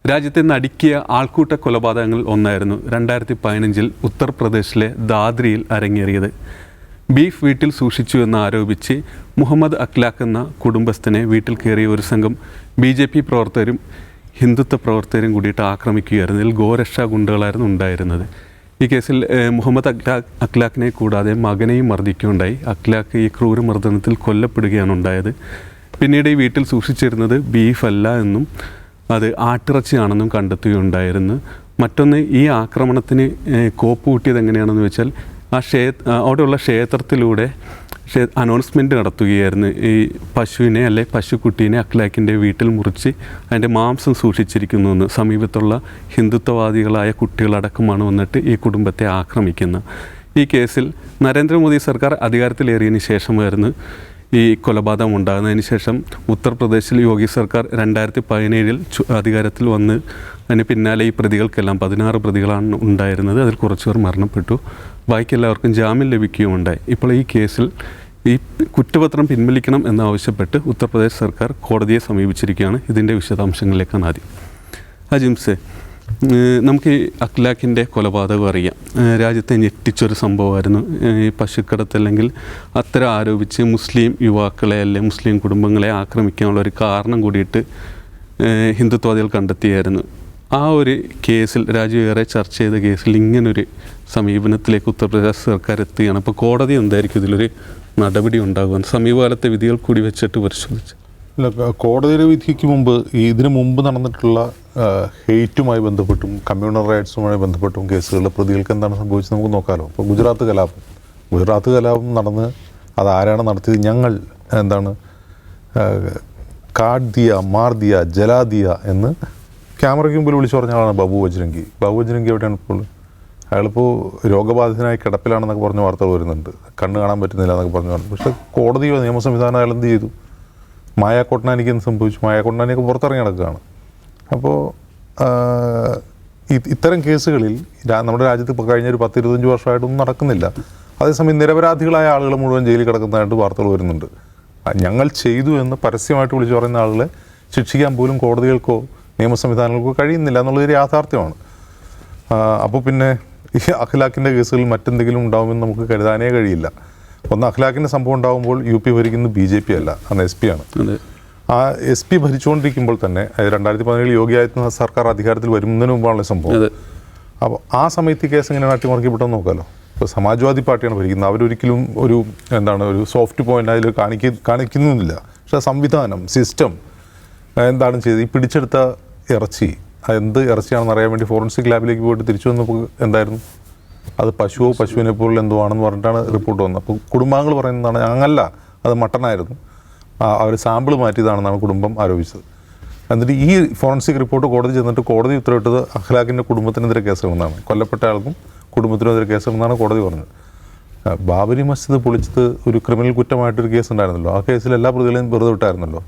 രാജ്യത്തെ നടുക്കിയ ആൾക്കൂട്ട കൊലപാതകങ്ങൾ ഒന്നായിരുന്നു 2015 ഉത്തർപ്രദേശിലെ ദാദ്രിയിൽ അരങ്ങേറിയത്. ബീഫ് വീട്ടിൽ സൂക്ഷിച്ചു എന്നാരോപിച്ച് മുഹമ്മദ് അഖ്ലാഖ് എന്ന കുടുംബസ്ഥനെ വീട്ടിൽ കയറിയ ഒരു സംഘം BJP പ്രവർത്തകരും ഹിന്ദുത്വ പ്രവർത്തകരും കൂടിയിട്ട് ആക്രമിക്കുകയായിരുന്നു. ഇതിൽ ഗോരക്ഷാ ഗുണ്ടകളായിരുന്നു ഉണ്ടായിരുന്നത്. ഈ കേസിൽ മുഹമ്മദ് അഖ്ലാഖിനെ കൂടാതെ മകനെയും മർദ്ദിക്കുകയുണ്ടായി. അഖ്ലാഖ് ഈ ക്രൂരമർദ്ദനത്തിൽ കൊല്ലപ്പെടുകയാണ് ഉണ്ടായത്. പിന്നീട് ഈ വീട്ടിൽ സൂക്ഷിച്ചിരുന്നത് ബീഫല്ല എന്നും അത് ആട്ടിറച്ചിയാണെന്നും കണ്ടെത്തുകയുണ്ടായിരുന്നു. മറ്റൊന്ന്, ഈ ആക്രമണത്തിന് കോപ്പ് കൂട്ടിയത് എങ്ങനെയാണെന്ന് വെച്ചാൽ അവിടെയുള്ള ക്ഷേത്രത്തിലൂടെ അനൗൺസ്മെൻറ്റ് നടത്തുകയായിരുന്നു. ഈ പശുവിനെ അല്ലെ പശുക്കുട്ടീനെ അഖ്ലാഖിൻ്റെ വീട്ടിൽ മുറിച്ച് അതിൻ്റെ മാംസം സൂക്ഷിച്ചിരിക്കുന്നുവെന്ന്. സമീപത്തുള്ള ഹിന്ദുത്വവാദികളായ കുട്ടികളടക്കമാണ് വന്നിട്ട് ഈ കുടുംബത്തെ ആക്രമിക്കുന്നത്. ഈ കേസിൽ നരേന്ദ്രമോദി സർക്കാർ അധികാരത്തിലേറിയതിന് ശേഷമായിരുന്നു ഈ കൊലപാതകം ഉണ്ടാകുന്നതിന് ശേഷം ഉത്തർപ്രദേശിൽ യോഗി സർക്കാർ 2017 അധികാരത്തിൽ വന്ന് അതിന് പിന്നാലെ ഈ പ്രതികൾക്കെല്ലാം 16 പ്രതികളാണ് ഉണ്ടായിരുന്നത്. അതിൽ കുറച്ചുപേർ മരണപ്പെട്ടു. ബാക്കി എല്ലാവർക്കും ജാമ്യം ലഭിക്കുകയുണ്ടായി. ഇപ്പോൾ ഈ കേസിൽ ഈ കുറ്റപത്രം പിൻവലിക്കണം എന്നാവശ്യപ്പെട്ട് ഉത്തർപ്രദേശ് സർക്കാർ കോടതിയെ സമീപിച്ചിരിക്കുകയാണ്. ഇതിൻ്റെ വിശദാംശങ്ങളിലേക്കാണ് ആദ്യം. അജിംസെ, നമുക്ക് ഈ അഖ്ലാഖിൻ്റെ കൊലപാതകം അറിയാം. രാജ്യത്തെ ഞെട്ടിച്ചൊരു സംഭവമായിരുന്നു. ഈ പശുക്കടത്ത് അല്ലെങ്കിൽ അത്തരം ആരോപിച്ച് മുസ്ലിം യുവാക്കളെ അല്ലെങ്കിൽ മുസ്ലിം കുടുംബങ്ങളെ ആക്രമിക്കാനുള്ള ഒരു കാരണം കൂടിയിട്ട് ഹിന്ദുത്വവാദികൾ കണ്ടെത്തിയായിരുന്നു. ആ ഒരു കേസിൽ രാജ്യം ഏറെ ചർച്ച ചെയ്ത കേസിൽ ഇങ്ങനൊരു സമീപനത്തിലേക്ക് ഉത്തർപ്രദേശ് സർക്കാർ എത്തുകയാണ്. അപ്പോൾ കോടതി എന്തായിരിക്കും ഇതിലൊരു നടപടി ഉണ്ടാകുമെന്ന് സമീപകാലത്തെ വിധികൾ കൂടി വെച്ചിട്ട് പരിശോധിച്ചു? അല്ല, കോടതിയുടെ വിധിക്ക് മുമ്പ് ഇതിനു മുമ്പ് നടന്നിട്ടുള്ള ഹെയ്റ്റുമായി ബന്ധപ്പെട്ടും കമ്മ്യൂണൽ റൈറ്റ്സുമായി ബന്ധപ്പെട്ടും കേസുകളിലെ പ്രതികൾക്ക് എന്താണ് സംഭവിച്ചത് നമുക്ക് നോക്കാമല്ലോ. ഇപ്പോൾ ഗുജറാത്ത് കലാപം നടന്ന് അതാരാണ് നടത്തിയത്? ഞങ്ങൾ കാട്ട് ദിയ, മാർ ദിയ, ജലാ ദിയ എന്ന് ക്യാമറയ്ക്ക് മുമ്പിൽ വിളിച്ചു പറഞ്ഞ ആളാണ് ബാബു ബജ്രംഗി. എവിടെയാണ് ഇപ്പോൾ? അയാളിപ്പോൾ രോഗബാധിതനായി കിടപ്പിലാണെന്നൊക്കെ പറഞ്ഞ വാർത്തകൾ വരുന്നുണ്ട്. കണ്ണ് കാണാൻ പറ്റുന്നില്ല എന്നൊക്കെ പറഞ്ഞു. പക്ഷേ കോടതിയോ നിയമ സംവിധാനം അയാൾ എന്ത് ചെയ്തു? മായ കൊട്ടനാനിക്ക് എന്ത് സംഭവിച്ചു? മായ കൊട്ടനാനിയൊക്കെ പുറത്തിറങ്ങി നടക്കുകയാണ്. അപ്പോൾ ഇത്തരം കേസുകളിൽ നമ്മുടെ രാജ്യത്ത് ഇപ്പോൾ കഴിഞ്ഞ ഒരു 10-25 വർഷമായിട്ടൊന്നും നടക്കുന്നില്ല. അതേസമയം നിരപരാധികളായ ആളുകൾ മുഴുവൻ ജയിലിൽ കിടക്കുന്നതായിട്ട് വാർത്തകൾ വരുന്നുണ്ട്. ഞങ്ങൾ ചെയ്തു എന്ന് പരസ്യമായിട്ട് വിളിച്ചു പറയുന്ന ആളുകളെ ശിക്ഷിക്കാൻ പോലും കോടതികൾക്കോ നിയമ സംവിധാനങ്ങൾക്കോ കഴിയുന്നില്ല എന്നുള്ളൊരു യാഥാർത്ഥ്യമാണ്. അപ്പോൾ പിന്നെ ഈ അഖ്ലാഖിൻ്റെ കേസുകളിൽ മറ്റെന്തെങ്കിലും ഉണ്ടാകുമെന്ന് നമുക്ക് കരുതാനേ കഴിയില്ല. ഒന്ന്, അഖ്ലാഖിൻ്റെ സംഭവം ഉണ്ടാകുമ്പോൾ UP ഭരിക്കുന്നത് BJP അല്ല, അന്ന് SP ആണ്. ആ SP ഭരിച്ചുകൊണ്ടിരിക്കുമ്പോൾ തന്നെ 2017 യോഗി ആദിത്യനാഥ് സർക്കാർ അധികാരത്തിൽ വരുന്നതിന് മുമ്പാണല്ലോ സംഭവം. അപ്പോൾ ആ സമയത്ത് ഈ കേസ് എങ്ങനെയാണ് അട്ടിമറിക്കപ്പെട്ടെന്ന് നോക്കാമല്ലോ. ഇപ്പോൾ സമാജ്വാദി പാർട്ടിയാണ് ഭരിക്കുന്നത്. അവരൊരിക്കലും ഒരു സോഫ്റ്റ് പോയിന്റ് അതിൽ കാണിക്കുന്നില്ല. പക്ഷേ സംവിധാനം, സിസ്റ്റം എന്താണ് ചെയ്തത്? ഈ പിടിച്ചെടുത്ത ഇറച്ചി എന്ത് ഇറച്ചിയാണെന്ന് അറിയാൻ വേണ്ടി ഫോറൻസിക് ലാബിലേക്ക് പോയിട്ട് തിരിച്ചു വന്നപ്പോൾ എന്തായിരുന്നു? അത് പശുവിനെ പോലുള്ള എന്തോ ആണെന്ന് പറഞ്ഞിട്ടാണ് റിപ്പോർട്ട് വന്നത്. അപ്പോൾ കുടുംബാംഗങ്ങൾ പറയുന്നതാണ് അങ്ങല്ല, അത് മട്ടനായിരുന്നു, അവർ സാമ്പിൾ മാറ്റിയതാണെന്നാണ് കുടുംബം ആരോപിച്ചത്. എന്നിട്ട് ഈ ഫോറൻസിക് റിപ്പോർട്ട് കോടതി ചെന്നിട്ട് കോടതി ഉത്തരവിട്ടത് അഖ്ലാഖിൻ്റെ കുടുംബത്തിനെതിരെ കേസെടുക്കുന്നതാണ്. കൊല്ലപ്പെട്ട ആൾക്കും കുടുംബത്തിനെതിരെ കേസെടുക്കുന്നതാണ് കോടതി പറഞ്ഞത്. ബാബരി മസ്ജിദ് പൊളിച്ചത് ഒരു ക്രിമിനൽ കുറ്റമായിട്ടൊരു കേസ് ഉണ്ടായിരുന്നല്ലോ. ആ കേസിൽ എല്ലാ പ്രതികളെയും വെറുതെ വിട്ടായിരുന്നല്ലോ.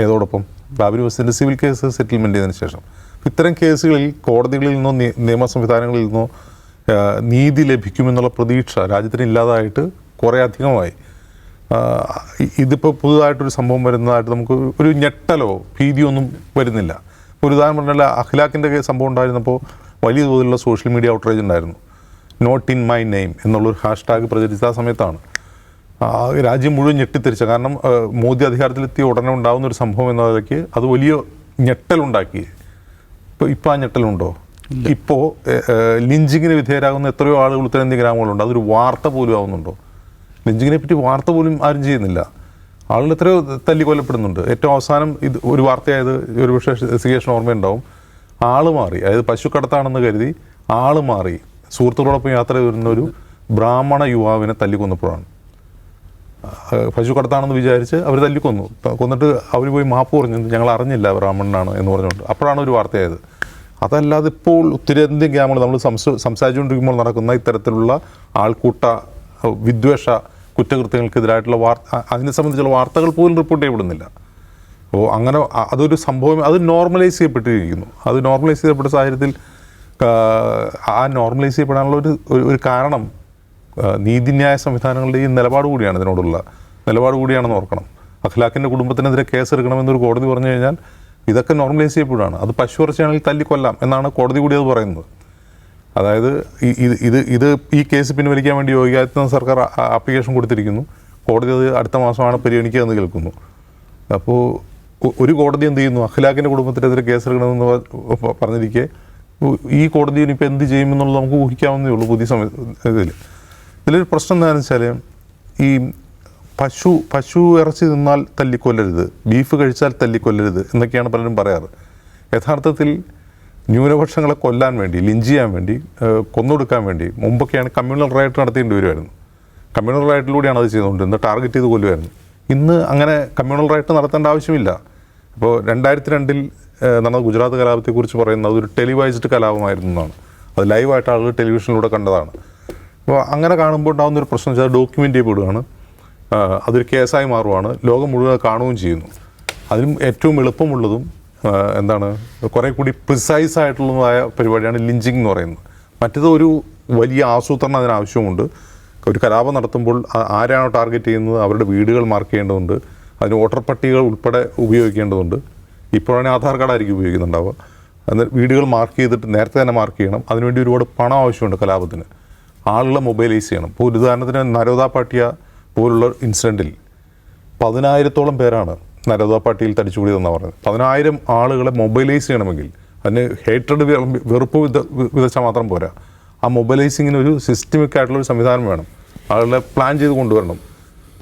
ഏതോടൊപ്പം ബാബരി മസ്ജിദിൻ്റെ സിവിൽ കേസ് സെറ്റിൽമെൻറ്റ് ചെയ്തതിന് ശേഷം ഇത്തരം കേസുകളിൽ കോടതികളിൽ നിന്നോ നിയമ സംവിധാനങ്ങളിൽ നിന്നോ നീതി ലഭിക്കുമെന്നുള്ള പ്രതീക്ഷ രാജ്യത്തിന് ഇല്ലാതായിട്ട് കുറേ അധികമായി. ഇതിപ്പോൾ പുതുതായിട്ടൊരു സംഭവം വരുന്നതായിട്ട് നമുക്ക് ഒരു ഞെട്ടലോ ഭീതിയോ ഒന്നും വരുന്നില്ല. ഒരു ഉദാഹരണം പറഞ്ഞാൽ അഖ്ലാഖിൻ്റെ സംഭവം ഉണ്ടായിരുന്നപ്പോൾ വലിയ തോതിലുള്ള സോഷ്യൽ മീഡിയ ഔട്ട്റേജ് ഉണ്ടായിരുന്നു. നോട്ട് ഇൻ മൈ നെയിം എന്നുള്ളൊരു #ഹാഷ്ടാഗ് പ്രചരിച്ച ആ സമയത്താണ് രാജ്യം മുഴുവൻ ഞെട്ടിത്തെറിച്ച. കാരണം മോദി അധികാരത്തിലെത്തിയ ഉടനെ ഉണ്ടാകുന്ന ഒരു സംഭവം എന്ന നിലയ്ക്ക് അത് വലിയ ഞെട്ടലുണ്ടാക്കി. ഇപ്പോൾ ആ ഞെട്ടലുണ്ടോ? ഇപ്പോൾ ലിഞ്ചിങ്ങിന് വിധേയരാകുന്ന എത്രയോ ആളുകൾ ഉത്തരേന്ത്യ ഗ്രാമങ്ങളുണ്ട്. അതൊരു വാർത്ത പോലും ആവുന്നുണ്ടോ? ലിഞ്ചിങ്ങിനെ പറ്റി വാർത്ത പോലും ആരും ചെയ്യുന്നില്ല. ആളുകൾ എത്രയോ തല്ലിക്കൊല്ലപ്പെടുന്നുണ്ട്. ഏറ്റവും അവസാനം ഇത് ഒരു വാർത്തയായത് ഒരുപക്ഷെ സിഗേഷൻ ഓർമ്മയുണ്ടാവും. ആള് മാറി, അതായത് പശുക്കടത്താണെന്ന് കരുതി ആള് മാറി സുഹൃത്തുക്കളോടൊപ്പം യാത്ര വരുന്ന ഒരു ബ്രാഹ്മണ യുവാവിനെ തല്ലിക്കൊന്നപ്പോഴാണ്. പശുക്കടത്താണെന്ന് വിചാരിച്ച് അവർ കൊന്നിട്ട് അവർ പോയി മാപ്പ് പറഞ്ഞത് ഞങ്ങൾ അറിഞ്ഞില്ല ബ്രാഹ്മണനാണ് എന്ന് പറഞ്ഞുകൊണ്ട്. അപ്പോഴാണ് ഒരു വാർത്തയായത്. അതല്ലാതെ ഇപ്പോൾ ഉത്തരേന്ത്യൻ ഗ്രാമങ്ങൾ നമ്മൾ സംസാരിച്ചുകൊണ്ടിരിക്കുമ്പോൾ നടക്കുന്ന ഇത്തരത്തിലുള്ള ആൾക്കൂട്ട വിദ്വേഷ കുറ്റകൃത്യങ്ങൾക്കെതിരായിട്ടുള്ള അതിനെ സംബന്ധിച്ചുള്ള വാർത്തകൾ പോലും റിപ്പോർട്ട് ചെയ്യപ്പെടുന്നില്ല. അപ്പോൾ അങ്ങനെ അതൊരു സംഭവം, അത് നോർമലൈസ് ചെയ്യപ്പെട്ടിരിക്കുന്നു. അത് നോർമലൈസ് ചെയ്യപ്പെട്ട സാഹചര്യത്തിൽ ആ നോർമലൈസ് ചെയ്യപ്പെടാനുള്ള ഒരു കാരണം നീതിന്യായ സംവിധാനങ്ങളുടെ ഈ നിലപാട് കൂടിയാണ്, ഇതിനോടുള്ള നിലപാട് കൂടിയാണെന്ന് ഓർക്കണം. അഖ്ലാഖിൻ്റെ കുടുംബത്തിനെതിരെ കേസെടുക്കണമെന്നൊരു കോടതി പറഞ്ഞു കഴിഞ്ഞാൽ ഇതൊക്കെ നോർമലൈസ് ചെയ്യപ്പെടുകയാണ്. അത് പശു ഇറച്ചിയാണെങ്കിൽ തല്ലിക്കൊല്ലാം എന്നാണ് കോടതി കൂടി അത് പറയുന്നത്. അതായത് ഈ കേസ് പിൻവലിക്കാൻ വേണ്ടി യോഗി ആദിത്യനാഥ് സർക്കാർ ആപ്ലിക്കേഷൻ കൊടുത്തിരിക്കുന്നു. കോടതി അത് അടുത്ത മാസമാണ് പരിഗണിക്കുക എന്ന് കേൾക്കുന്നു. അപ്പോൾ ഒരു കോടതി എന്ത് ചെയ്യുന്നു, അഖ്ലാഖിൻ്റെ കുടുംബത്തിനെതിരെ കേസെടുക്കണമെന്ന് പറഞ്ഞിരിക്കെ ഈ കോടതി ഇനിയിപ്പോൾ എന്ത് ചെയ്യുമെന്നുള്ളത് നമുക്ക് ഊഹിക്കാവുന്നേ ഉള്ളൂ. പുതിയ ഇതിലൊരു പ്രശ്നം എന്താണെന്ന് വെച്ചാൽ, ഈ പശു ഇറച്ചി തിന്നാൽ തല്ലിക്കൊല്ലരുത്, ബീഫ് കഴിച്ചാൽ തല്ലിക്കൊല്ലരുത് എന്നൊക്കെയാണ് പലരും പറയാറ്. യഥാർത്ഥത്തിൽ ന്യൂനപക്ഷങ്ങളെ കൊല്ലാൻ വേണ്ടി, ലിഞ്ച് ചെയ്യാൻ വേണ്ടി, കൊന്നൊടുക്കാൻ വേണ്ടി മുമ്പൊക്കെയാണ് കമ്മ്യൂണൽ റൈറ്റ് നടത്തേണ്ടി വരുമായിരുന്നു. കമ്മ്യൂണൽ റൈറ്റിലൂടെയാണ് അത് ചെയ്തുകൊണ്ടിരുന്നത്, ടാർഗറ്റ് ചെയ്ത് കൊല്ലുമായിരുന്നു. ഇന്ന് അങ്ങനെ കമ്മ്യൂണൽ റൈറ്റ് നടത്തേണ്ട ആവശ്യമില്ല. ഇപ്പോൾ 2002 നടന്ന ഗുജറാത്ത് കലാപത്തെക്കുറിച്ച് പറയുന്നത് അതൊരു ടെലിവൈസ്ഡ് കലാപമായിരുന്നു എന്നാണ്. അത് ലൈവായിട്ട് ആളുകൾ ടെലിവിഷനിലൂടെ കണ്ടതാണ്. അപ്പോൾ അങ്ങനെ കാണുമ്പോൾ ഉണ്ടാകുന്നൊരു പ്രശ്നം വെച്ചാൽ ഡോക്യുമെൻ്റ് ചെയ്യപ്പെടുകയാണ്, അതൊരു കേസായി മാറുകയാണ്, ലോകം മുഴുവൻ കാണുകയും ചെയ്യുന്നു. അതിനും ഏറ്റവും എളുപ്പമുള്ളതും കുറേ കൂടി പ്രിസൈസ് ആയിട്ടുള്ളതുമായ പരിപാടിയാണ് ലിഞ്ചിങ് എന്ന് പറയുന്നത്. മറ്റേത് ഒരു വലിയ ആസൂത്രണം അതിനാവശ്യമുണ്ട്. ഒരു കലാപം നടത്തുമ്പോൾ ആരാണോ ടാർഗറ്റ് ചെയ്യുന്നത് അവരുടെ വീടുകൾ മാർക്ക് ചെയ്യേണ്ടതുണ്ട്, അതിന് വോട്ടർ പട്ടികകൾ ഉൾപ്പെടെ ഉപയോഗിക്കേണ്ടതുണ്ട്. ഇപ്പോഴാണെങ്കിൽ ആധാർ കാർഡായിരിക്കും ഉപയോഗിക്കുന്നുണ്ടാവുക. എന്നിട്ട് വീടുകൾ മാർക്ക് ചെയ്തിട്ട് നേരത്തെ തന്നെ മാർക്ക് ചെയ്യണം. അതിനുവേണ്ടി ഒരുപാട് പണം ആവശ്യമുണ്ട് കലാപത്തിന്. ആളുകളെ മൊബൈലൈസ് ചെയ്യണം. ഇപ്പോൾ ഉദാഹരണത്തിന് നരോദ പാട്ടിയ പോലുള്ള ഇൻസിഡൻറ്റിൽ 10,000-ഓളം പേരാണ് നരോദ പാട്ടിയിൽ തടിച്ചുകൂടിയതെന്നാണ് പറഞ്ഞത്. 10,000 ആളുകളെ മൊബൈലൈസ് ചെയ്യണമെങ്കിൽ അതിന് ഹേറ്റഡ് വെറുപ്പ് വിതച്ചാൽ മാത്രം പോരാ. ആ മൊബൈലൈസിങ്ങിന് ഒരു സിസ്റ്റമിക് ആയിട്ടുള്ളൊരു സംവിധാനം വേണം. ആളുകളെ പ്ലാൻ ചെയ്ത് കൊണ്ടുവരണം.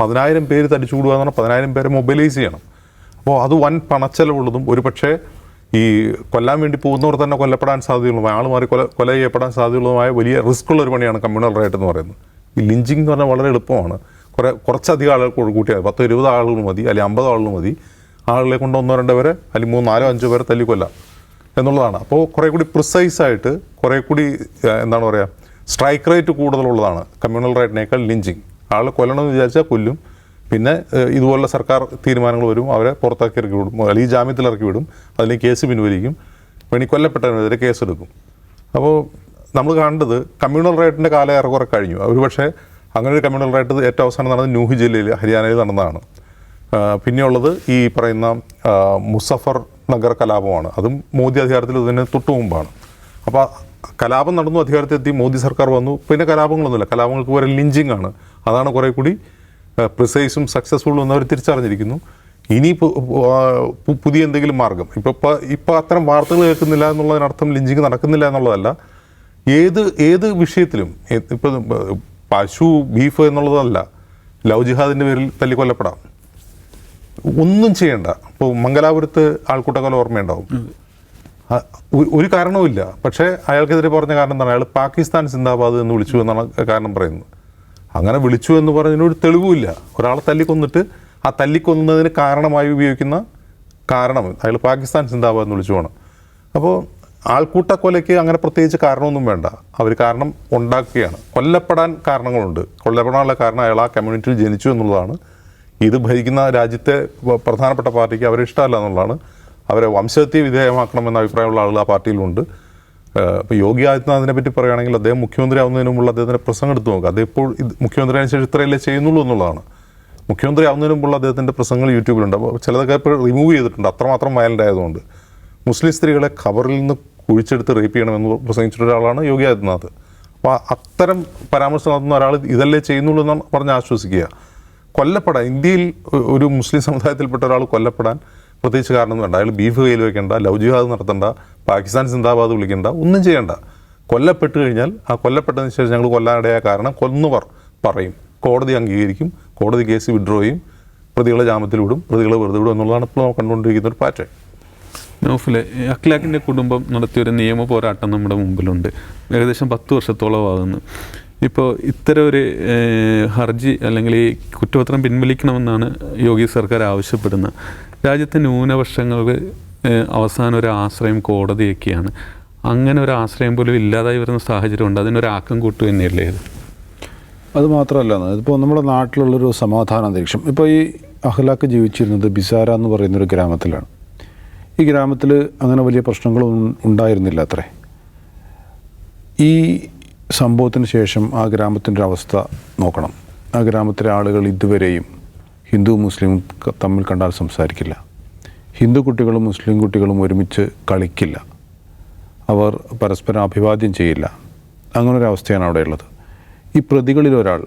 10,000 പേര് തടിച്ചുകൂടുക എന്ന് പറഞ്ഞാൽ 10,000 പേരെ മൊബൈലൈസ് ചെയ്യണം. അപ്പോൾ അത് വൻ പണച്ചെലവുള്ളതും ഒരു പക്ഷേ ഈ കൊല്ലാൻ വേണ്ടി പോകുന്നവർ തന്നെ കൊല്ലപ്പെടാൻ സാധ്യതയുള്ളതുമായ, ആൾ മാറി കൊല ചെയ്യപ്പെടാൻ സാധ്യതയുള്ളതുമായ വലിയ റിസ്ക് ഉള്ളൊരു പണിയാണ് കമ്മ്യൂണൽ റൈറ്റ് എന്ന് പറയുന്നത്. ഈ ലിഞ്ചിങ് എന്ന് പറഞ്ഞാൽ വളരെ എളുപ്പമാണ്. കുറച്ചധികം ആളുകൾ കൂട്ടിയാൽ 10-20 ആളുകൾ മതി, അല്ലെങ്കിൽ 50 ആളുകൾ മതി. ആളുകളെ കൊണ്ട് 1-2 പേരെ അല്ലെങ്കിൽ 3-4-5 പേരെ തല്ലിക്കൊല്ലാം എന്നുള്ളതാണ്. അപ്പോൾ കുറേ കൂടി പ്രിസൈസായിട്ട്, കുറേ കൂടി സ്ട്രൈക്ക് റേറ്റ് കൂടുതലുള്ളതാണ് കമ്മ്യൂണൽ റൈറ്റിനേക്കാൾ ലിഞ്ചിങ്. ആളെ കൊല്ലണമെന്ന് വിചാരിച്ചാൽ കൊല്ലും. പിന്നെ ഇതുപോലുള്ള സർക്കാർ തീരുമാനങ്ങൾ വരും, അവരെ പുറത്താക്കി ഇറക്കി വിടും, അല്ലെങ്കിൽ ജാമ്യത്തിൽ ഇറക്കി വിടും, അതിലേക്ക് കേസ് പിൻവലിക്കും, വേണി കൊല്ലപ്പെട്ടതിനെതിരെ കേസെടുക്കും. അപ്പോൾ നമ്മൾ കാണേണ്ടത് കമ്മ്യൂണൽ റൈറ്റിൻ്റെ കാലം ഏറെക്കുറെ കഴിഞ്ഞു. ഒരു പക്ഷേ അങ്ങനെ ഒരു കമ്മ്യൂണൽ റൈറ്റ് ഏറ്റവും അവസാനം നടന്നത് ന്യൂ ജില്ലയിൽ, ഹരിയാനയിൽ നടന്നതാണ്. പിന്നെയുള്ളത് ഈ പറയുന്ന മുസഫർ നഗർ കലാപമാണ്. അതും മോദി അധികാരത്തിൽ ഇതിന് തൊട്ടു മുമ്പാണ്. അപ്പോൾ കലാപം നടന്നു, അധികാരത്തിലെത്തി, മോദി സർക്കാർ വന്നു, പിന്നെ കലാപങ്ങളൊന്നുമില്ല. കലാപങ്ങൾക്ക് വരെ ലിഞ്ചിങ് ആണ്. അതാണ് കുറേ കൂടി പ്രിസൈസും സക്സസ്ഫുള്ളും എന്നവർ തിരിച്ചറിഞ്ഞിരിക്കുന്നു. ഇനി പുതിയ എന്തെങ്കിലും മാർഗം ഇപ്പോൾ അത്തരം വാർത്തകൾ കേൾക്കുന്നില്ല എന്നുള്ളതിനർത്ഥം ലിഞ്ചിങ് നടക്കുന്നില്ല എന്നുള്ളതല്ല. ഏത് വിഷയത്തിലും ഇപ്പോൾ പശു ബീഫ് എന്നുള്ളതല്ല, ലവ് ജിഹാദിൻ്റെ പേരിൽ തല്ലിക്കൊല്ലപ്പെടാം. ഒന്നും ചെയ്യണ്ട. ഇപ്പോൾ മംഗലാപുരത്ത് ആൾക്കൂട്ടക്കൊല ഓർമ്മയുണ്ടാവും. ഒരു കാരണവുമില്ല. പക്ഷേ അയാൾക്കെതിരെ പറഞ്ഞ കാരണം എന്താണ്? അയാൾ പാകിസ്ഥാൻ സിന്ദാബാദ് എന്ന് വിളിച്ചു എന്നാണ് കാരണം പറയുന്നത്. അങ്ങനെ വിളിച്ചു എന്ന് പറഞ്ഞതിനൊരു തെളിവുമില്ല. ഒരാളെ തല്ലിക്കൊന്നിട്ട് ആ തല്ലിക്കൊന്നതിന് കാരണമായി ഉപയോഗിക്കുന്ന കാരണം അയാൾ പാകിസ്ഥാൻ സിന്ദാബാദ് എന്ന് വിളിച്ചു പോകണം. അപ്പോൾ ആൾക്കൂട്ടക്കൊലയ്ക്ക് അങ്ങനെ പ്രത്യേകിച്ച് കാരണമൊന്നും വേണ്ട. അവർ കാരണം ഉണ്ടാക്കുകയാണ്. കൊല്ലപ്പെടാൻ കാരണങ്ങളുണ്ട്. കൊല്ലപ്പെടാനുള്ള കാരണം അയാൾ ആ കമ്മ്യൂണിറ്റിയിൽ ജനിച്ചു എന്നുള്ളതാണ്. ഇത് ഭരിക്കുന്ന രാജ്യത്തെ പ്രധാനപ്പെട്ട പാർട്ടിക്ക് അവരെ ഇഷ്ടമല്ല എന്നുള്ളതാണ്. അവരെ വംശഹത്യ വിധേയമാക്കണമെന്ന അഭിപ്രായമുള്ള ആളുകൾ ആ പാർട്ടിയിലുണ്ട്. ഇപ്പോൾ യോഗി ആദിത്യനാഥിനെ പറ്റി പറയുകയാണെങ്കിൽ അദ്ദേഹം മുഖ്യമന്ത്രി ആവുന്നതിന് മുമ്പുള്ള അദ്ദേഹത്തിൻ്റെ പ്രസംഗം എടുത്ത് നോക്കുക. അദ്ദേഹം ഇപ്പോൾ മുഖ്യമന്ത്രിയായ ശേഷം ഇത്രയല്ലേ ചെയ്യുന്നുള്ളൂ എന്നുള്ളതാണ്. മുഖ്യമന്ത്രി ആവുന്നതിന് മുമ്പുള്ള അദ്ദേഹത്തിൻ്റെ പ്രസംഗങ്ങൾ യൂട്യൂബിലുണ്ട്. അപ്പോൾ ചിലതൊക്കെ ഇപ്പോൾ റിമൂവ് ചെയ്തിട്ടുണ്ട്, അത്രമാത്രം വയലൻ്റ് ആയതുകൊണ്ട്. മുസ്ലിം സ്ത്രീകളെ ഖബറിൽ നിന്ന് കുഴിച്ചെടുത്ത് റേപ്പ് ചെയ്യണമെന്ന് പ്രസംഗിച്ചിട്ട ഒരാളാണ് യോഗി ആദിത്യനാഥ്. അപ്പോൾ അത്തരം പരാമർശം നടത്തുന്ന ഒരാൾ ഇതല്ലേ ചെയ്യുന്നുള്ളൂ എന്നാണ് പറഞ്ഞ് ആശ്വസിക്കുക. കൊല്ലപ്പെടാൻ, ഇന്ത്യയിൽ ഒരു മുസ്ലിം സമുദായത്തിൽപ്പെട്ട ഒരാൾ കൊല്ലപ്പെടാൻ പ്രത്യേകിച്ച് കാരണമൊന്നും വേണ്ട. അയാൾ ബീഫ് കയ്യിൽ വെക്കേണ്ട, ലവ് ജിഹാദ് നടത്തണ്ട, പാകിസ്ഥാൻ സിന്ദാബാദ് വിളിക്കേണ്ട, ഒന്നും ചെയ്യണ്ട. കൊല്ലപ്പെട്ട് കഴിഞ്ഞാൽ ആ കൊല്ലപ്പെട്ടതിന് ശേഷം ഞങ്ങൾ കൊല്ലാനിടയായ കാരണം കൊന്നവർ പറയും, കോടതി അംഗീകരിക്കും, കോടതി കേസ് വിഡ്രോ ചെയ്യും, പ്രതികളെ ജാമ്യത്തിൽ വിടും, പ്രതികളെ വെറുതെ വിടും എന്നുള്ളതാണ് ഇപ്പോൾ കണ്ടുകൊണ്ടിരിക്കുന്ന ഒരു പാറ്റേൺ. നൗഫലെ, അഖ്ലാഖിൻ്റെ കുടുംബം നടത്തിയൊരു നിയമ പോരാട്ടം നമ്മുടെ മുമ്പിലുണ്ട്. ഏകദേശം 10 വർഷത്തോളം ആകുന്നു. ഇപ്പോൾ ഇത്തരം ഒരു ഹർജി അല്ലെങ്കിൽ ഈ കുറ്റപത്രം പിൻവലിക്കണമെന്നാണ് യോഗി സർക്കാർ ആവശ്യപ്പെടുന്നത്. രാജ്യത്തെ ന്യൂനപക്ഷങ്ങൾക്ക് അവസാനം ഒരു ആശ്രയം കോടതിയൊക്കെയാണ്. അങ്ങനെ ഒരു ആശ്രയം പോലും ഇല്ലാതായി വരുന്ന സാഹചര്യമുണ്ട്. അതിനൊരാക്കം കൂട്ടു തന്നെയല്ലേ ഇത്? അത് മാത്രമല്ല, ഇതിപ്പോൾ നമ്മുടെ നാട്ടിലുള്ളൊരു സമാധാന അന്തരീക്ഷം. ഇപ്പോൾ ഈ അഖ്ലാഖ് ജീവിച്ചിരുന്നത് ബിസാര എന്ന് പറയുന്നൊരു ഗ്രാമത്തിലാണ്. ഈ ഗ്രാമത്തിൽ അങ്ങനെ വലിയ പ്രശ്നങ്ങളൊന്നും ഉണ്ടായിരുന്നില്ല അത്രേ. ഈ സംഭവത്തിന് ശേഷം ആ ഗ്രാമത്തിൻ്റെ അവസ്ഥ നോക്കണം. ആ ഗ്രാമത്തിലെ ആളുകൾ ഇതുവരെയും ഹിന്ദു മുസ്ലിം തമ്മിൽ കണ്ടാൽ സംസാരിക്കില്ല. ഹിന്ദു കുട്ടികളും മുസ്ലിം കുട്ടികളും ഒരുമിച്ച് കളിക്കില്ല, അവർ പരസ്പരം അഭിവാദ്യം ചെയ്യില്ല. അങ്ങനൊരവസ്ഥയാണ് അവിടെയുള്ളത്. ഈ പ്രതികളിൽ ഒരാൾ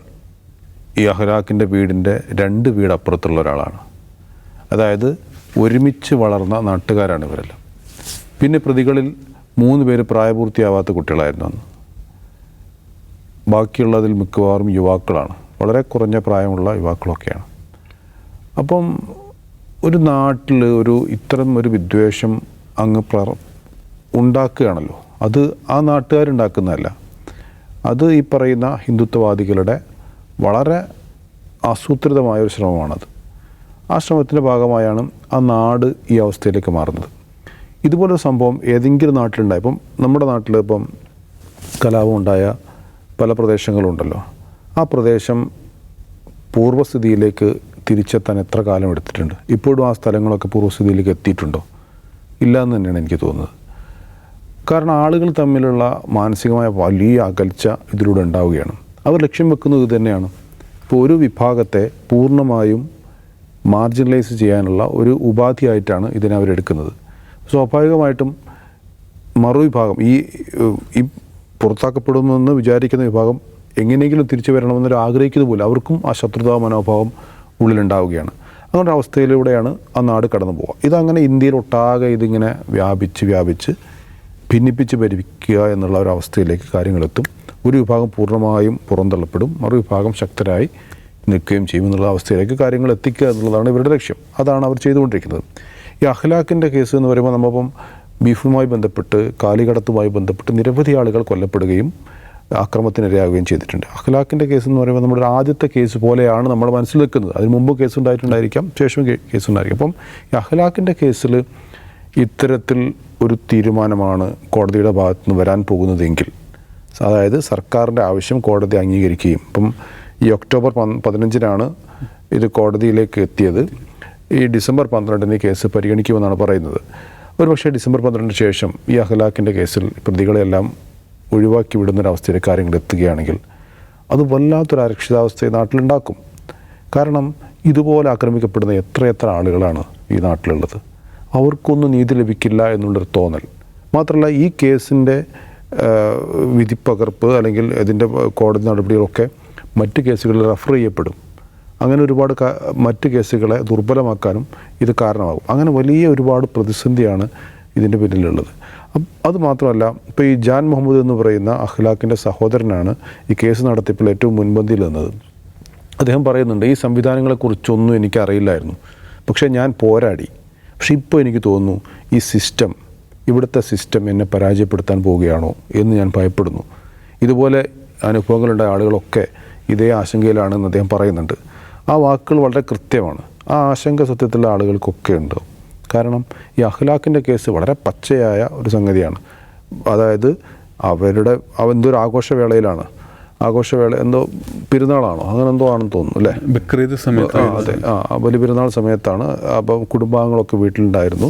ഈ അഹ്ലാഖിൻ്റെ വീടിൻ്റെ 2 വീട് അപ്പുറത്തുള്ള ഒരാളാണ്. അതായത് ഒരുമിച്ച് വളർന്ന നാട്ടുകാരാണ് ഇവരെല്ലാം. പിന്നെ പ്രതികളിൽ 3 പേര് പ്രായപൂർത്തിയാവാത്ത കുട്ടികളായിരുന്നു അന്ന്. ബാക്കിയുള്ളതിൽ മിക്കവാറും യുവാക്കളാണ്, വളരെ കുറഞ്ഞ പ്രായമുള്ള യുവാക്കളൊക്കെയാണ്. അപ്പം ഒരു നാട്ടിൽ ഇത്തരം ഒരു വിദ്വേഷം അങ്ങ് ഉണ്ടാക്കുകയാണല്ലോ. അത് ആ നാട്ടുകാരുണ്ടാക്കുന്നതല്ല, അത് ഈ പറയുന്ന ഹിന്ദുത്വവാദികളുടെ വളരെ ആസൂത്രിതമായൊരു ശ്രമമാണത്. ആ ശ്രമത്തിൻ്റെ ഭാഗമായാണ് ആ നാട് ഈ അവസ്ഥയിലേക്ക് മാറുന്നത്. ഇതുപോലൊരു സംഭവം ഏതെങ്കിലും നാട്ടിലുണ്ടായി, ഇപ്പം നമ്മുടെ നാട്ടിൽ ഇപ്പം കലാപം ഉണ്ടായ പല പ്രദേശങ്ങളുണ്ടല്ലോ, ആ പ്രദേശം പൂർവ്വസ്ഥിതിയിലേക്ക് തിരിച്ചെത്താൻ എത്ര കാലം എടുത്തിട്ടുണ്ട്? ഇപ്പോഴും ആ സ്ഥലങ്ങളൊക്കെ പൂർവ്വസ്ഥിതിയിലേക്ക് എത്തിയിട്ടുണ്ടോ? ഇല്ല എന്ന് തന്നെയാണ് എനിക്ക് തോന്നുന്നത്. കാരണം ആളുകൾ തമ്മിലുള്ള മാനസികമായ വലിയ അകൽച്ച ഇതിലൂടെ ഉണ്ടാവുകയാണ്. അവർ ലക്ഷ്യം വെക്കുന്നത് ഇത് തന്നെയാണ്. ഇപ്പോൾ ഒരു വിഭാഗത്തെ പൂർണ്ണമായും മാർജിനലൈസ് ചെയ്യാനുള്ള ഒരു ഉപാധിയായിട്ടാണ് ഇതിനെ അവരെടുക്കുന്നത്. സ്വാഭാവികമായിട്ടും മറുവിഭാഗം ഈ പുറത്താക്കപ്പെടുമെന്ന് വിചാരിക്കുന്ന വിഭാഗം എങ്ങനെയെങ്കിലും തിരിച്ചു വരണമെന്നൊരു ആഗ്രഹിക്കുന്നത് പോലും അവർക്കും ആ ശത്രുതാ മനോഭാവം ഉള്ളിലുണ്ടാവുകയാണ്. അങ്ങനൊരു അവസ്ഥയിലൂടെയാണ് ആ നാട് കടന്നു പോകുക. ഇതങ്ങനെ ഇന്ത്യയിലൊട്ടാകെ ഇതിങ്ങനെ വ്യാപിച്ച് ഭിന്നിപ്പിച്ച് ഭരിക്കുക എന്നുള്ള ഒരു അവസ്ഥയിലേക്ക് കാര്യങ്ങളെത്തും. ഒരു വിഭാഗം പൂർണ്ണമായും പുറന്തള്ളപ്പെടും, മറുവിഭാഗം ശക്തരായി നിൽക്കുകയും ചെയ്യും എന്നുള്ള അവസ്ഥയിലേക്ക് കാര്യങ്ങൾ എത്തിക്കുക എന്നുള്ളതാണ് ഇവരുടെ ലക്ഷ്യം. അതാണ് അവർ ചെയ്തുകൊണ്ടിരിക്കുന്നത്. ഈ അഹ്ലാഖിൻ്റെ കേസ് എന്ന് പറയുമ്പോൾ നമ്മളിപ്പം ബീഫുമായി ബന്ധപ്പെട്ട് കാലികടത്തുമായി ബന്ധപ്പെട്ട് നിരവധി ആളുകൾ കൊല്ലപ്പെടുകയും അക്രമത്തിനിരയാവുകയും ചെയ്തിട്ടുണ്ട്. അഖ്ലാഖിൻ്റെ കേസ് എന്ന് പറയുമ്പോൾ നമ്മുടെ ആദ്യത്തെ കേസ് പോലെയാണ് നമ്മൾ മനസ്സിൽ വെക്കുന്നത്. അതിന് മുമ്പ് കേസ് ഉണ്ടായിട്ടുണ്ടായിരിക്കാം, ശേഷം കേസ് ഉണ്ടായിരിക്കും. അപ്പം ഈ അഖ്ലാഖിൻ്റെ കേസിൽ ഇത്തരത്തിൽ ഒരു തീരുമാനമാണ് കോടതിയുടെ ഭാഗത്തു നിന്ന് വരാൻ പോകുന്നതെങ്കിൽ, അതായത് സർക്കാരിൻ്റെ ആവശ്യം കോടതി അംഗീകരിക്കുകയും, ഇപ്പം ഈ ഒക്ടോബർ 15-നാണ് ഇത് കോടതിയിലേക്ക് എത്തിയത്. ഈ ഡിസംബർ 12-ന് കേസ് പരിഗണിക്കുമെന്നാണ് പറയുന്നത്. ഒരുപക്ഷെ ഡിസംബർ 12-ന് ശേഷം ഈ അഖ്ലാഖിൻ്റെ കേസിൽ പ്രതികളെല്ലാം ഒഴിവാക്കി വിടുന്നൊരവസ്ഥയിലേക്ക് കാര്യങ്ങൾ എത്തുകയാണെങ്കിൽ അത് വല്ലാത്തൊരു അരക്ഷിതാവസ്ഥയെ നാട്ടിലുണ്ടാക്കും. കാരണം ഇതുപോലെ ആക്രമിക്കപ്പെടുന്ന എത്ര ആളുകളാണ് ഈ നാട്ടിലുള്ളത്. അവർക്കൊന്നും നീതി ലഭിക്കില്ല എന്നുള്ളൊരു തോന്നൽ. മാത്രമല്ല ഈ കേസിൻ്റെ വിധിപ്പകർപ്പ് അല്ലെങ്കിൽ ഇതിൻ്റെ കോടതി നടപടികളൊക്കെ മറ്റ് കേസുകളിൽ റെഫർ ചെയ്യപ്പെടും. അങ്ങനെ ഒരുപാട് മറ്റ് കേസുകളെ ദുർബലമാക്കാനും ഇത് കാരണമാകും. അങ്ങനെ വലിയ ഒരുപാട് പ്രതിസന്ധിയാണ് ഇതിൻ്റെ പിന്നിലുള്ളത്. അതുമാത്രമല്ല, ഇപ്പോൾ ഈ ജാൻ മുഹമ്മദ് എന്ന് പറയുന്ന അഖ്ലാഖിൻ്റെ സഹോദരനാണ് ഈ കേസ് നടത്തിയപ്പോൾ ഏറ്റവും മുൻപന്തിയിൽ നിന്നത്. അദ്ദേഹം പറയുന്നുണ്ട്, ഈ സംവിധാനങ്ങളെക്കുറിച്ചൊന്നും എനിക്കറിയില്ലായിരുന്നു, പക്ഷേ ഞാൻ പോരാടി. പക്ഷേ ഇപ്പോൾ എനിക്ക് തോന്നുന്നു ഈ ഇവിടുത്തെ സിസ്റ്റം എന്നെ പരാജയപ്പെടുത്താൻ പോവുകയാണോ എന്ന് ഞാൻ ഭയപ്പെടുന്നു. ഇതുപോലെ അനുഭവങ്ങളുണ്ടായ ആളുകളൊക്കെ ഇതേ ആശങ്കയിലാണെന്ന് അദ്ദേഹം പറയുന്നുണ്ട്. ആ വാക്കുകൾ വളരെ കൃത്യമാണ്. ആ ആശങ്ക സത്യത്തിലുള്ള ആളുകൾക്കൊക്കെ ഉണ്ട്. കാരണം ഈ അഖ്ലാഖിൻ്റെ കേസ് വളരെ പച്ചയായ ഒരു സംഗതിയാണ്. അതായത് എന്തോ ഒരു ആഘോഷവേളയിലാണ്, എന്തോ പെരുന്നാളാണോ അങ്ങനെ എന്തോ ആണെന്ന് തോന്നുന്നു അല്ലേ, ബക്രീദ് സമയത്ത്. അതെ, വലിയ പെരുന്നാൾ സമയത്താണ്. അപ്പം കുടുംബാംഗങ്ങളൊക്കെ വീട്ടിലുണ്ടായിരുന്നു.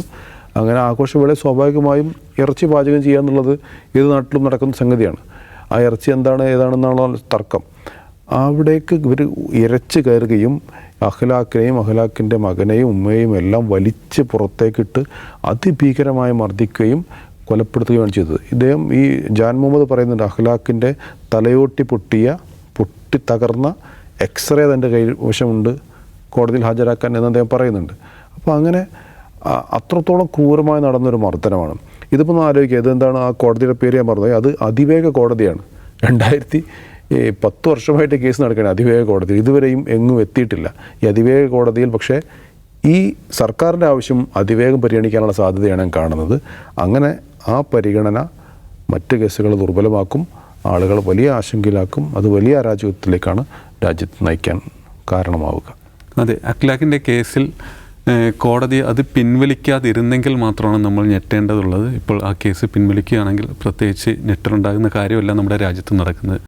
അങ്ങനെ ആഘോഷവേളയിൽ സ്വാഭാവികമായും ഇറച്ചി പാചകം ചെയ്യുക എന്നുള്ളത് ഏത് നാട്ടിലും നടക്കുന്ന സംഗതിയാണ്. ആ ഇറച്ചി ഏതാണെന്നുള്ള തർക്കം. അവിടേക്ക് ഇവർ ഇരച്ച് കയറുകയും അഖ്ലാഖിനെയും അഖ്ലാഖിൻ്റെ മകനെയും ഉമ്മയെയും എല്ലാം വലിച്ച് പുറത്തേക്കിട്ട് അതിഭീകരമായി മർദ്ദിക്കുകയും കൊലപ്പെടുത്തുകയാണ് ചെയ്തത്. ഇദ്ദേഹം ഈ ജാൻ മുഹമ്മദ് പറയുന്നുണ്ട്, അഖ്ലാഖിൻ്റെ തലയോട്ടി പൊട്ടി തകർന്ന എക്സ്റേ തൻ്റെ കൈവശമുണ്ട്, കോടതിയിൽ ഹാജരാക്കാൻ എന്ന് അദ്ദേഹം പറയുന്നുണ്ട്. അപ്പോൾ അങ്ങനെ അത്രത്തോളം ക്രൂരമായി നടന്നൊരു മർദ്ദനമാണ്. ഇതിപ്പോൾ ഒന്ന് ആലോചിക്കുക, ഇതെന്താണ് ആ കോടതിയുടെ പേര് ഞാൻ പറഞ്ഞത്, അത് അതിവേഗ കോടതിയാണ്. 2010 വർഷമായിട്ട് കേസ് നടക്കുകയാണ് അതിവേഗ കോടതി. ഇതുവരെയും എങ്ങും എത്തിയിട്ടില്ല ഈ അതിവേഗ കോടതിയിൽ. പക്ഷേ ഈ സർക്കാരിൻ്റെ ആവശ്യം അതിവേഗം പരിഗണിക്കാനുള്ള സാധ്യതയാണ് ഞാൻ കാണുന്നത്. അങ്ങനെ ആ പരിഗണന മറ്റ് കേസുകൾ ദുർബലമാക്കും, ആളുകൾ വലിയ ആശങ്കയിലാക്കും. അത് വലിയ അരാജകത്വത്തിലേക്കാണ് രാജ്യത്ത് നയിക്കാൻ കാരണമാവുക. അതെ, അഖ്ലാഖിൻ്റെ കേസിൽ കോടതി അത് പിൻവലിക്കാതിരുന്നെങ്കിൽ മാത്രമാണ് നമ്മൾ ഞെട്ടേണ്ടതുള്ളത്. ഇപ്പോൾ ആ കേസ് പിൻവലിക്കുകയാണെങ്കിൽ പ്രത്യേകിച്ച് ഞെട്ടലുണ്ടാകുന്ന കാര്യമല്ല നമ്മുടെ രാജ്യത്ത് നടക്കുന്നത്.